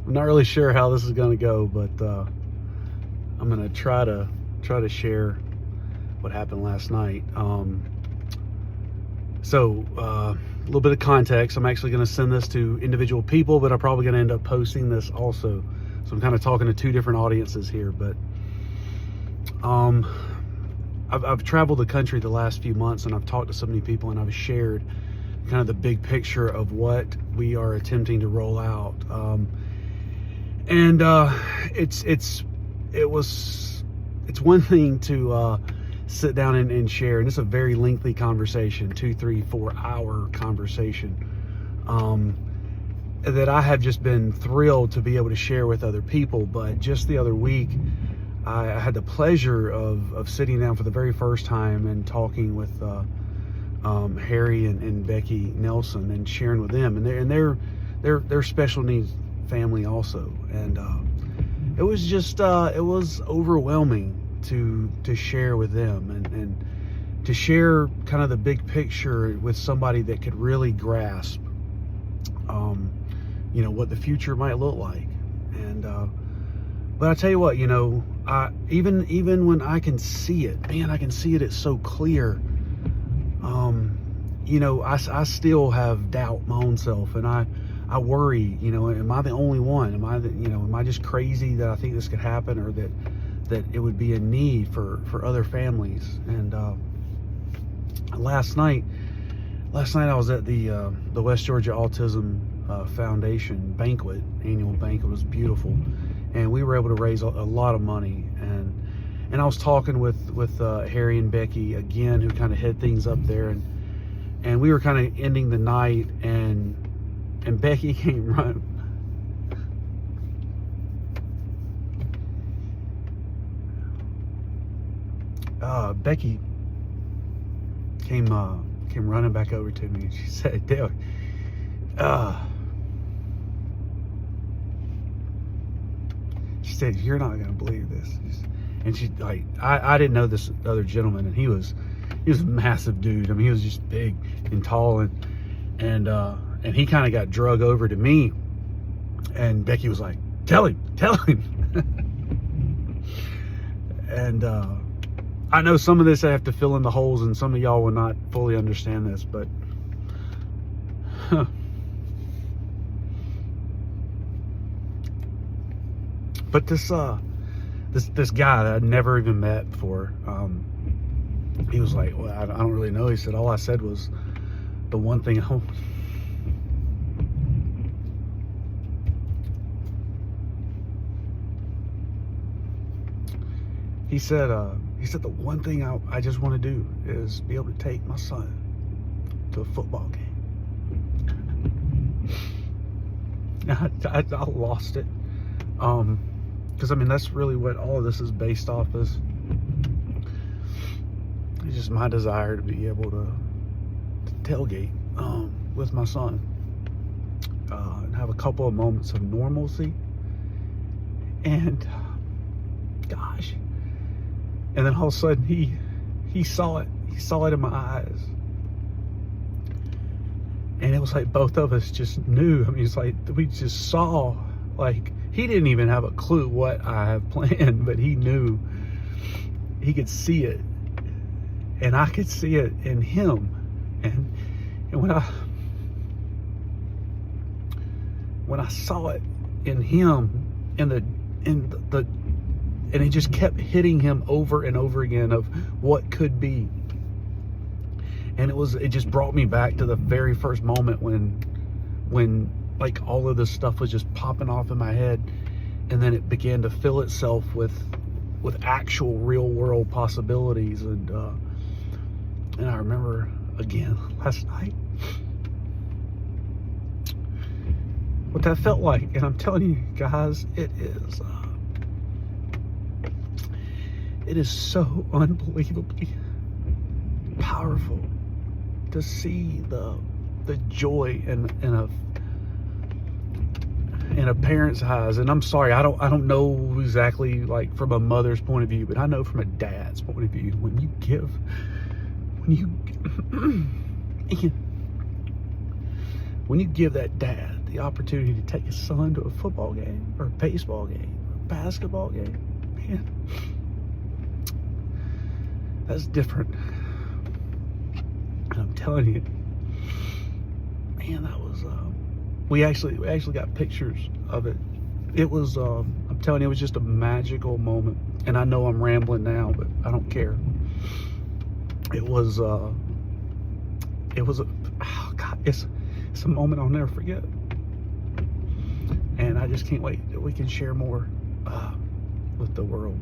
I'm not really sure how this is going to go, but I'm going to try to share what happened last night. So a little bit of context. I'm actually going to send this to individual people, but I'm probably going to end up posting this also. So I'm kind of talking to two different audiences here, but I've traveled the country the last few months, and I've talked to so many people, and I've shared kind of the big picture of what we are attempting to roll out. It's one thing to sit down and share, and it's a very lengthy conversation, 2, 3, 4 hour conversation, that I have just been thrilled to be able to share with other people. But just the other week, I had the pleasure of sitting down for the very first time and talking with Harry and Becky Nelson, and sharing with them, and they're special needs family also, and it was just it was overwhelming to share with them, and to share kind of the big picture with somebody that could really grasp what the future might look like. And but I tell you what, even when I can see it, man, I can see it, it's so clear. I still have doubt my own self, and I worry, am I the only one? Am I just crazy that I think this could happen, or that it would be a need for other families? And last night I was at the West Georgia Autism Foundation annual banquet. It was beautiful, and we were able to raise a lot of money. And I was talking with Harry and Becky again, who kind of head things up there, and we were kind of ending the night, and Becky came running. Becky came running back over to me, and she said, "Dale, she said, you're not gonna believe this." And she, like, I didn't know this other gentleman, and he was a massive dude. I mean, he was just big and tall, and he kind of got drug over to me, and Becky was like, tell him. And I know some of this I have to fill in the holes, and some of y'all will not fully understand this, but but this guy that I'd never even met before, he was like, well, I don't really know. He said, all I said was the one thing I He said the one thing I just want to do is be able to take my son to a football game. I lost it, because I mean, that's really what all of this is based off is. It's just my desire to be able to tailgate with my son, and have a couple of moments of normalcy, and gosh. And then all of a sudden he saw it. He saw it in my eyes. And it was like both of us just knew. I mean, it's like we just saw, like, he didn't even have a clue what I have planned, but he knew. He could see it. And I could see it in him. And when I saw it in him, and it just kept hitting him over and over again of what could be. And it just brought me back to the very first moment when like all of this stuff was just popping off in my head, and then it began to fill itself with actual real world possibilities. And I remember again last night what that felt like. And I'm telling you guys, it is so unbelievably powerful to see the joy in a parent's eyes. And I'm sorry, I don't know exactly, like, from a mother's point of view, but I know from a dad's point of view, when you give that dad the opportunity to take his son to a football game or a baseball game or a basketball game. Man, that's different. And I'm telling you, man, that was we actually got pictures of it. It was I'm telling you, it was just a magical moment. And I know I'm rambling now, but I don't care. It was oh God, it's a moment I'll never forget. And I just can't wait that we can share more with the world.